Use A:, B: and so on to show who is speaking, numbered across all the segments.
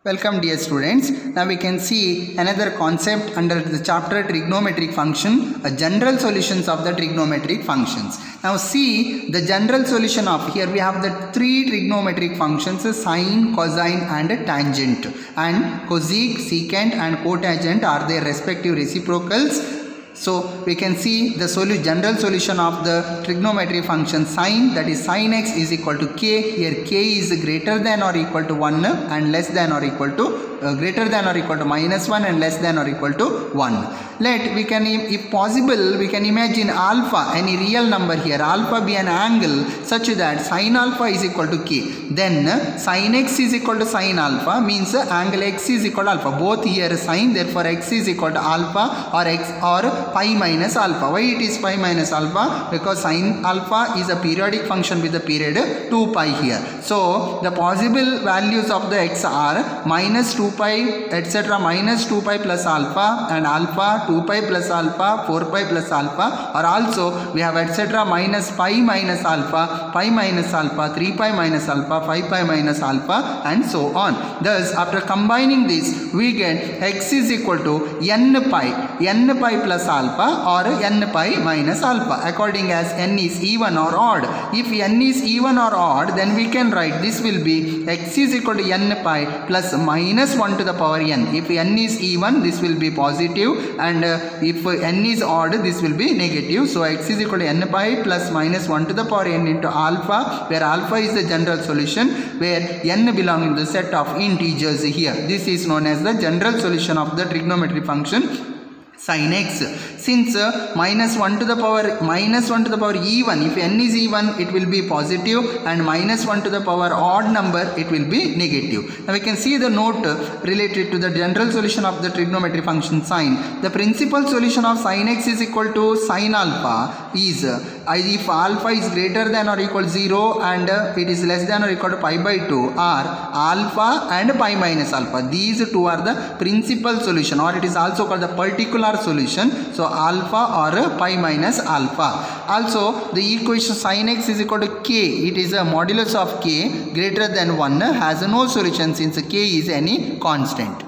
A: Welcome dear students. Now we can see another concept under the chapter trigonometric function, a general solutions of the trigonometric functions. Now see the general solution of, here we have the three trigonometric functions, sine, cosine and tangent, and cosec, secant and cotangent are their respective reciprocals. So we can see the general solution of the trigonometric function sine, that is sin x is equal to k. Here k is greater than or equal to 1 and less than or equal to greater than or equal to minus 1 and less than or equal to 1. We can, if possible, we can imagine alpha, any real number here, alpha be an angle such that sin alpha is equal to k. Then sin x is equal to sin alpha means angle x is equal to alpha. Both here sine, therefore x is equal to alpha or x or pi minus alpha. Why it is pi minus alpha? Because sin alpha is a periodic function with the period 2 pi here. So the possible values of the x are minus 2 pi etc. minus 2 pi plus alpha and alpha, 2 pi plus alpha, 4 pi plus alpha, or also we have etc. minus pi minus alpha, 3 pi minus alpha, 5 pi minus alpha and so on. Thus after combining this we get x is equal to n pi plus alpha or n pi minus alpha according as n is even or odd. If n is even or odd, then we can write this will be x is equal to n pi plus minus 1 to the power n. If n is even, this will be positive, and if n is odd, this will be negative. So x is equal to n pi plus minus 1 to the power n into alpha, where alpha is the general solution, where n belongs to the set of integers here. This is known as the general solution of the trigonometric function sin x. Since minus 1 to the power even, if n is even it will be positive, and minus 1 to the power odd number it will be negative. Now we can see the note related to the general solution of the trigonometric function sine. The principal solution of sin x is equal to sin alpha is if alpha is greater than or equal to 0 and it is less than or equal to pi by 2, or alpha and pi minus alpha. These two are the principal solution, or it is also called the particular solution. So alpha or pi minus alpha. Also the equation sin x is equal to k, it is a modulus of k greater than 1, has no solution since k is any constant.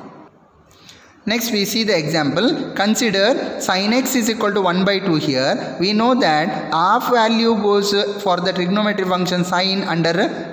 A: Next we see the example. Consider sin x is equal to 1 by 2 here. We know that half value goes for the trigonometric function sine under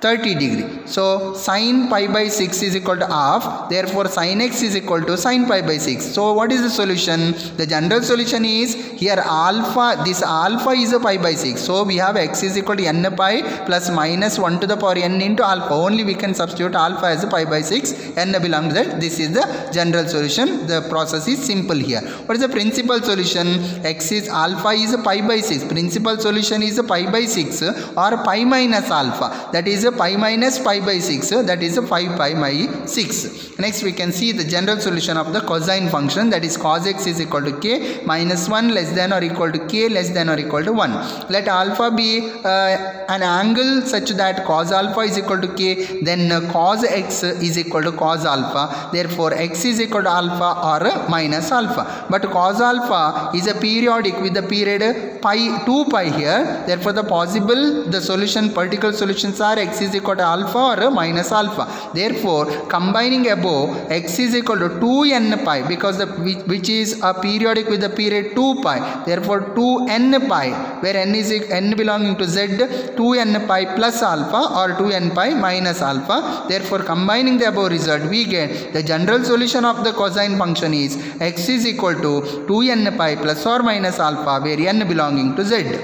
A: 30 degree. So sin pi by 6 is equal to half. Therefore sin x is equal to sin pi by 6. So what is the solution? The general solution is here alpha. This alpha is a pi by 6. So we have x is equal to n pi plus minus 1 to the power n into alpha. Only we can substitute alpha as a pi by 6. N belongs to that. This is the general solution. The process is simple here. What is the principal solution? X is alpha is a pi by 6. Principal solution is a pi by 6 or pi minus alpha. That is pi minus pi by 6, that is a 5 pi by 6. Next we can see the general solution of the cosine function, that is cos x is equal to k minus 1 less than or equal to k less than or equal to 1. Let alpha be an angle such that cos alpha is equal to k, then cos x is equal to cos alpha. Therefore x is equal to alpha or minus alpha. But cos alpha is a periodic with the period pi 2 pi here. Therefore the solution, particular solutions are x is equal to alpha or minus alpha. Therefore combining above, x is equal to 2n pi, because which is a periodic with the period 2 pi. Therefore 2n pi, where n belonging to z, 2n pi plus alpha or 2n pi minus alpha. Therefore combining the above result we get the general solution of the cosine function is x is equal to 2n pi plus or minus alpha, where n belonging to z.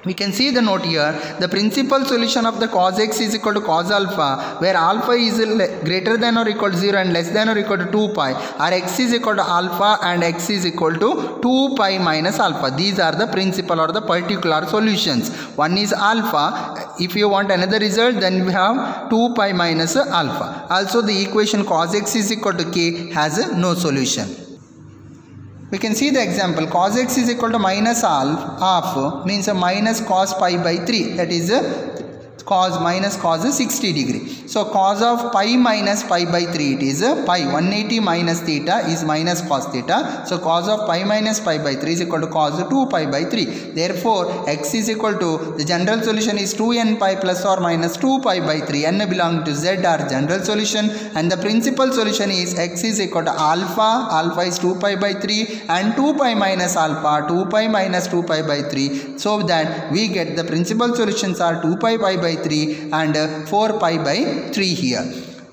A: We can see the note here. The principal solution of the cos x is equal to cos alpha, where alpha is greater than or equal to 0 and less than or equal to 2 pi, or x is equal to alpha and x is equal to 2 pi minus alpha. These are the principal or the particular solutions. One is alpha. If you want another result, then we have 2 pi minus alpha. Also the equation cos x is equal to k has no solution. We can see the example. Cos x is equal to minus half means a minus cos pi by 3. That is cos minus cos is 60 degree. So cos of pi minus pi by 3, it is pi. 180 minus theta is minus cos theta. So cos of pi minus pi by 3 is equal to cos 2 pi by 3. Therefore x is equal to, the general solution is 2n pi plus or minus 2 pi by 3. N belonging to z are general solution, and the principal solution is x is equal to alpha. Alpha is 2 pi by 3 and 2 pi minus alpha, 2 pi minus 2 pi by 3, so that we get the principal solutions are 2 pi by 3 and 4 pi by 3 here.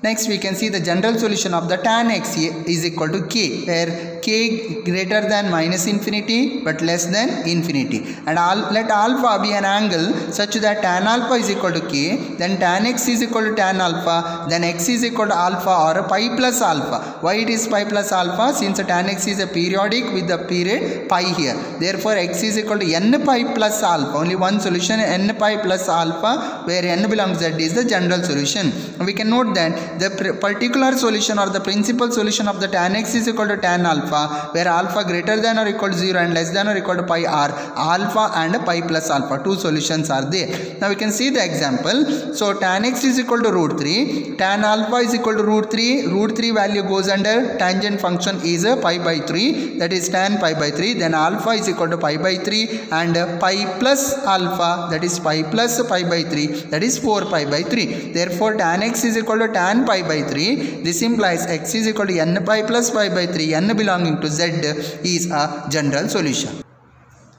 A: Next we can see the general solution of the tan x is equal to k, where k greater than minus infinity but less than infinity, and let alpha be an angle such that tan alpha is equal to k, then tan x is equal to tan alpha, then x is equal to alpha or pi plus alpha. Why it is pi plus alpha? Since tan x is a periodic with the period pi here, therefore x is equal to n pi plus alpha. Only one solution, n pi plus alpha, where n belongs to z is the general solution. We can note that the particular solution or the principal solution of the tan x is equal to tan alpha, where alpha greater than or equal to 0 and less than or equal to pi are alpha and pi plus alpha. Two solutions are there. Now we can see the example. So tan x is equal to root 3, tan alpha is equal to root 3, root 3 value goes under tangent function is pi by 3, that is tan pi by 3, then alpha is equal to pi by 3 and pi plus alpha, that is pi plus pi by 3, that is 4 pi by 3. Therefore tan x is equal to tan pi by 3. This implies x is equal to n pi plus pi by 3. N belonging to z is a general solution.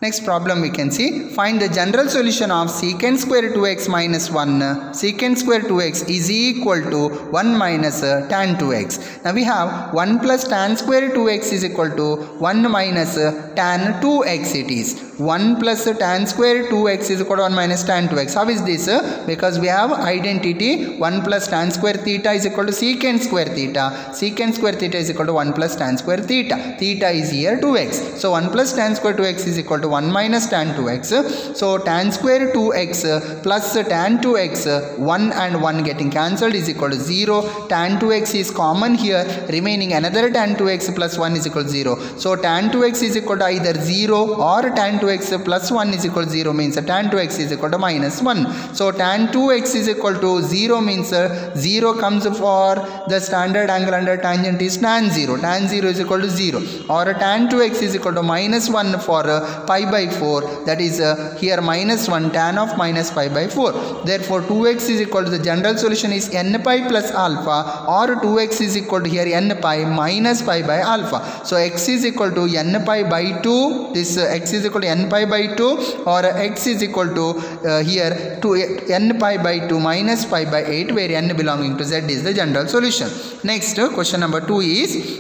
A: Next problem we can see, find the general solution of secant square 2x minus 1. Secant square 2x is equal to 1 minus tan 2x. Now we have 1 plus tan square 2x is equal to 1 minus tan 2x it is. 1 plus tan square 2x is equal to 1 minus tan 2x. How is this? Because we have identity 1 plus tan square theta is equal to secant square theta. Secant square theta is equal to 1 plus tan square theta. Theta is here 2x. So 1 plus tan square 2x is equal to 1 minus tan 2x. So tan square 2x plus tan 2x, 1 and 1 getting cancelled is equal to 0. Tan 2x is common here, remaining another tan 2x plus 1 is equal to 0. So tan 2x is equal to either 0 or tan 2x plus 1 is equal to 0, means tan 2x is equal to minus 1. So tan 2x is equal to 0 means 0 comes for the standard angle under tangent is tan 0. Tan 0 is equal to 0, or tan 2x is equal to minus 1 for pi by 4, that is here minus 1 tan of minus pi by 4. Therefore 2x is equal to, the general solution is n pi plus alpha, or 2x is equal to here n pi minus pi by alpha. So x is equal to n pi by 2, this x is equal to n pi by 2, or x is equal to here to n pi by 2 minus pi by 8, where n belonging to z is the general solution. Next question number 2 is,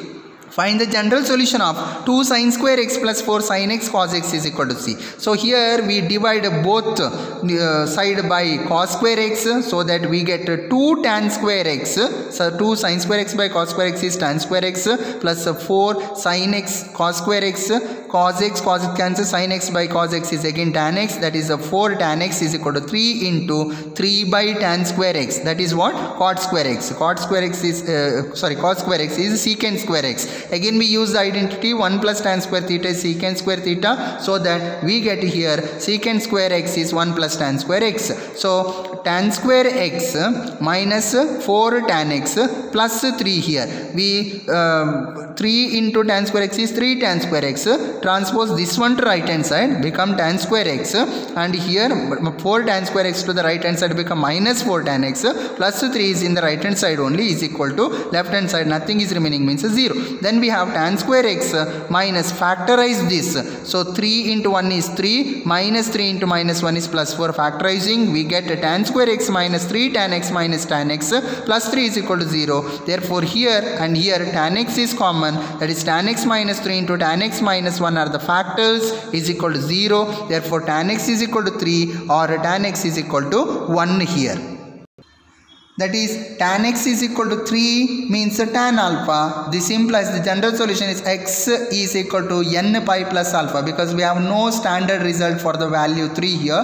A: find the general solution of 2 sin square x plus 4 sin x cos x is equal to c. So here we divide both side by cos square x, so that we get 2 tan square x. So 2 sin square x by cos square x is tan square x, plus 4 sin x cos square x, cos x cancel, sin x by cos x is again tan x, that is 4 tan x is equal to 3 into 3 by tan square x, that is what? Cot square x. Cot square x is cos square x is secant square x. Again we use the identity 1 plus tan square theta is secant square theta, so that we get here secant square x is 1 plus tan square x. So tan square x minus 4 tan x plus 3 here. We 3 into tan square x is 3 tan square x. Transpose this one to right hand side, become tan square x, and here 4 tan square x to the right hand side become minus 4 tan x, plus 3 is in the right hand side only, is equal to left hand side nothing is remaining, means 0. Then we have tan square x minus, factorize this. So 3 into 1 is 3, minus 3 into minus 1 is plus 4. Factorizing, we get tan square x minus 3 tan x minus tan x plus 3 is equal to 0. Therefore here and here tan x is common, that is tan x minus 3 into tan x minus 1 are the factors, is equal to 0. Therefore tan x is equal to 3, or tan x is equal to 1 here. That is tan x is equal to 3 means tan alpha. This implies the general solution is x is equal to n pi plus alpha, because we have no standard result for the value 3 here.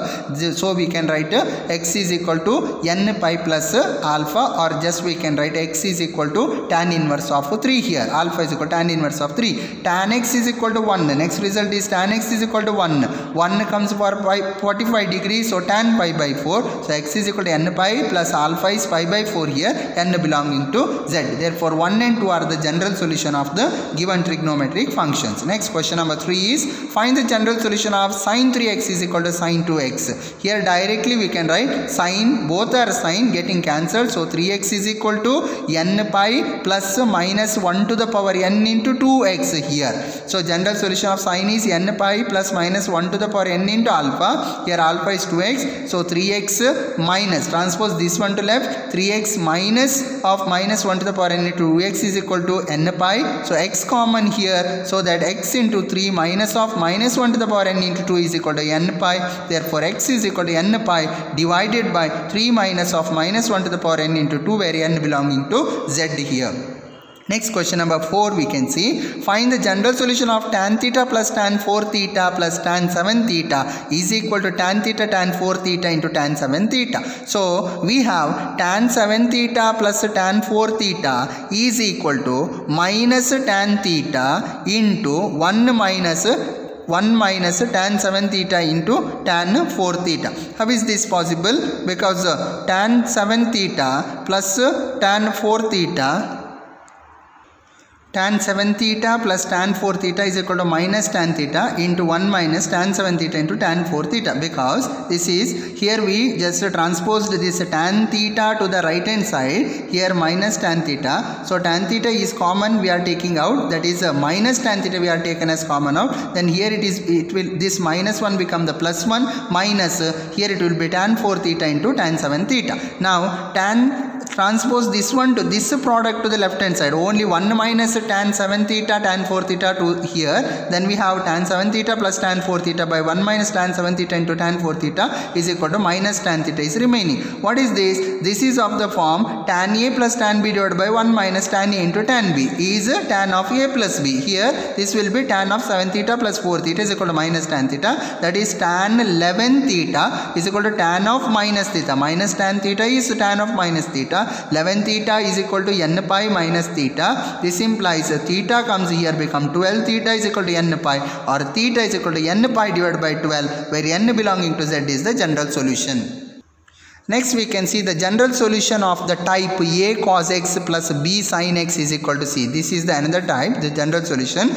A: So we can write x is equal to n pi plus alpha, or just we can write x is equal to tan inverse of 3 here. Alpha is equal to tan inverse of 3. Tan x is equal to 1. Next result is tan x is equal to 1. 1 comes for 45 degrees, so tan pi by 4. So x is equal to n pi plus alpha is pi by 4 here, n belonging to z. Therefore 1 and 2 are the general solution of the given trigonometric functions. Next question number 3 is find the general solution of sine 3x is equal to sine 2x. Here directly we can write sine, both are sine getting cancelled, so 3x is equal to n pi plus minus 1 to the power n into 2x here. So general solution of sine is n pi plus minus 1 to the power n into alpha. Here alpha is 2x, so 3x minus, transpose this one to left, 3x minus of minus 1 to the power n into 2x is equal to n pi. So x common here, so that x into 3 minus of minus 1 to the power n into 2 is equal to n pi. Therefore x is equal to n pi divided by 3 minus of minus 1 to the power n into 2, where n belonging to z here. Next question number 4 we can see find the general solution of tan theta plus tan 4 theta plus tan 7 theta is equal to tan theta tan 4 theta into tan 7 theta. So we have tan 7 theta plus tan 4 theta is equal to minus tan theta into 1 minus tan 7 theta into tan 4 theta. How is this possible? Because tan 7 theta plus tan 4 theta, tan 7 theta plus tan 4 theta is equal to minus tan theta into 1 minus tan 7 theta into tan 4 theta, because this is, here we just transposed this tan theta to the right hand side, here minus tan theta. So tan theta is common, we are taking out, that is minus tan theta we are taken as common out. Then here it will this minus 1 become the plus 1 minus here it will be tan 4 theta into tan 7 theta. Now transpose this one to this product to the left hand side, only 1 minus tan 7 theta tan 4 theta to here, then we have tan 7 theta plus tan 4 theta by 1 minus tan 7 theta into tan 4 theta is equal to minus tan theta is remaining. What is this? This is of the form tan A plus tan B divided by 1 minus tan A into tan B is tan of A plus B. Here this will be tan of 7 theta plus 4 theta is equal to minus tan theta, that is tan 11 theta is equal to tan of minus theta. Minus tan theta is tan of minus theta. 11 theta is equal to n pi minus theta. This implies theta comes here become 12 theta is equal to n pi, or theta is equal to n pi divided by 12, where n belonging to z is the general solution. Next we can see the general solution of the type A cos x plus B sin x is equal to C. This is the another type, the general solution.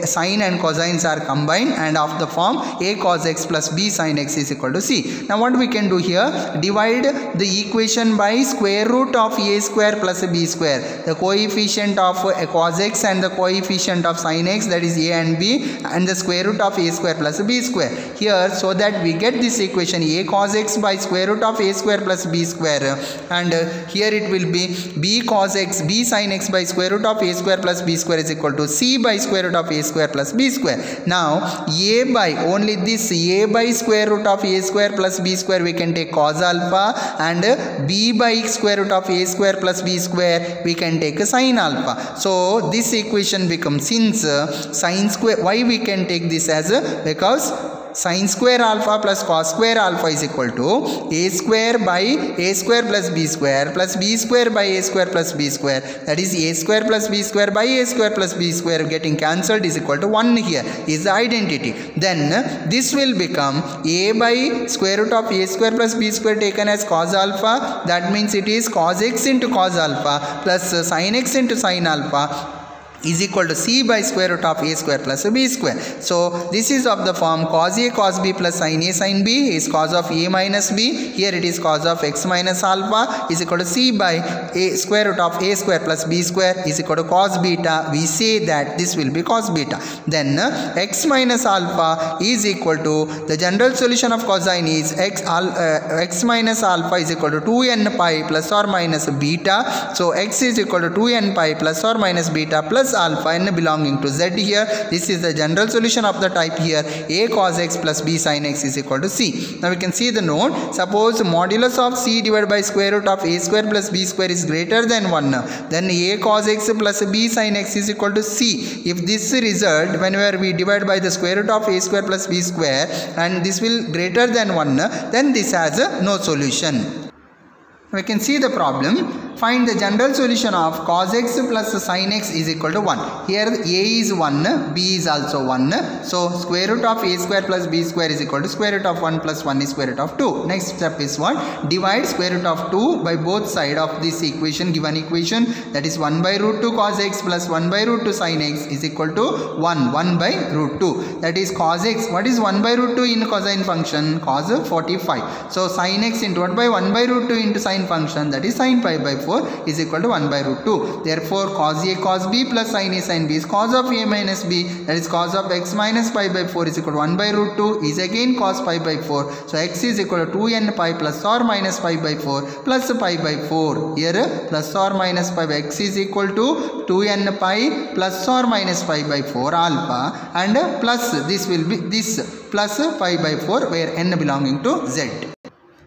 A: Sine and cosines are combined and of the form A cos x plus B sin x is equal to C. Now what we can do here, divide the equation by square root of A square plus B square. The coefficient of cos x and the coefficient of sin x, that is A and B, and the square root of A square plus B square. Here, so that we get this equation A cos x by square root of A square plus B square, and here it will be B cos x B sin x by square root of A square plus B square is equal to C by square root of A square plus B square. Now A by only this A by square root of A square plus B square we can take cos alpha, and B by square root of A square plus B square we can take a sin alpha. So this equation becomes, since sin square, why we can take this as because sin square alpha plus cos square alpha is equal to A square by A square plus B square plus B square by A square plus B square, that is A square plus B square by A square plus B square getting cancelled is equal to 1 here is the identity. Then this will become A by square root of A square plus B square taken as cos alpha, that means it is cos x into cos alpha plus sin x into sin alpha is equal to C by square root of A square plus B square. So this is of the form cos A cos B plus sin A sin B is cos of A minus B. Here it is cos of x minus alpha is equal to C by A square root of A square plus B square is equal to cos beta. We say that this will be cos beta. Then x minus alpha is equal to, the general solution of cosine is x minus alpha is equal to 2n pi plus or minus beta. So x is equal to 2n pi plus or minus beta plus alpha n belonging to z here. This is the general solution of the type here a cos x plus b sin x is equal to c. Now we can see the note. Suppose modulus of c divided by square root of a square plus b square is greater than 1, then a cos x plus b sin x is equal to c. If this result, whenever we divide by the square root of a square plus b square and this will greater than 1, then this has no solution. We can see the problem. Find the general solution of cos x plus sin x is equal to 1. Here a is 1, b is also 1. So square root of a square plus b square is equal to square root of 1 plus 1 is square root of 2. Next step is what? Divide square root of 2 by both sides of this equation, given equation, that is 1 by root 2 cos x plus 1 by root 2 sin x is equal to 1 by root 2. That is cos x. What is 1 by root 2 in cosine function? Cos 45. So sin x into what by 1 by root 2 into sine function, that is sin pi by 4 is equal to 1 by root 2. Therefore cos a cos b plus sin a sin b is cos of a minus b, that is cos of x minus pi by 4 is equal to 1 by root 2 is again cos pi by 4. So x is equal to 2n pi plus or minus pi by 4 plus pi by 4. Here plus or minus pi by x is equal to 2n pi plus or minus pi by 4 alpha, and plus this will be this plus pi by 4 where n belonging to z.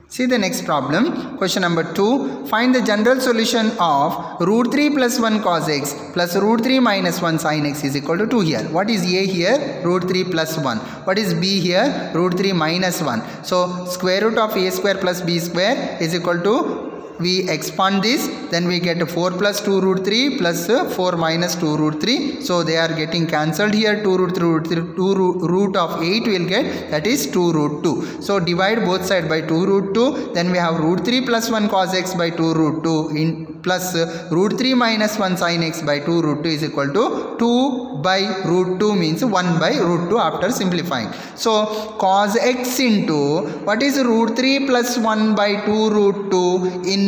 A: See the next problem. Question number 2. Find the general solution of root 3 plus 1 cos x plus root 3 minus 1 sin x is equal to 2 here. What is a here? Root 3 plus 1. What is b here? Root 3 minus 1. So square root of a square plus b square is equal to, we expand this, then we get 4 plus 2 root 3 plus 4 minus 2 root 3. So they are getting cancelled here. 2 root 3 root 3, 2 root of 8 will get, that is 2 root 2. So divide both sides by 2 root 2. Then we have root 3 plus 1 cos x by 2 root 2 in plus root 3 minus 1 sin x by 2 root 2 is equal to 2 by root 2 means 1 by root 2 after simplifying. So cos x into what is root 3 plus 1 by 2 root 2 in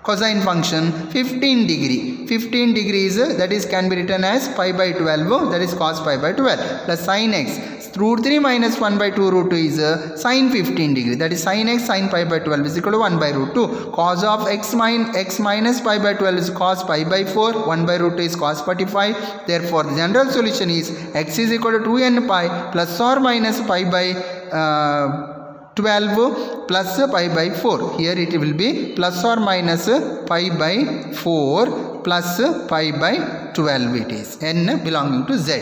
A: cosine function? 15 degree. 15 degrees, that is can be written as pi by 12, that is cos pi by 12 plus sin x. Root 3 minus 1 by 2 root 2 is sin 15 degree, that is sin x sin pi by 12 is equal to 1 by root 2. Cos of x minus pi by 12 is cos pi by 4. 1 by root 2 is cos 45. Therefore the general solution is x is equal to 2n pi plus or minus pi by 12 plus pi by 4. Here it will be plus or minus pi by 4 plus pi by 12 it is. N belonging to z.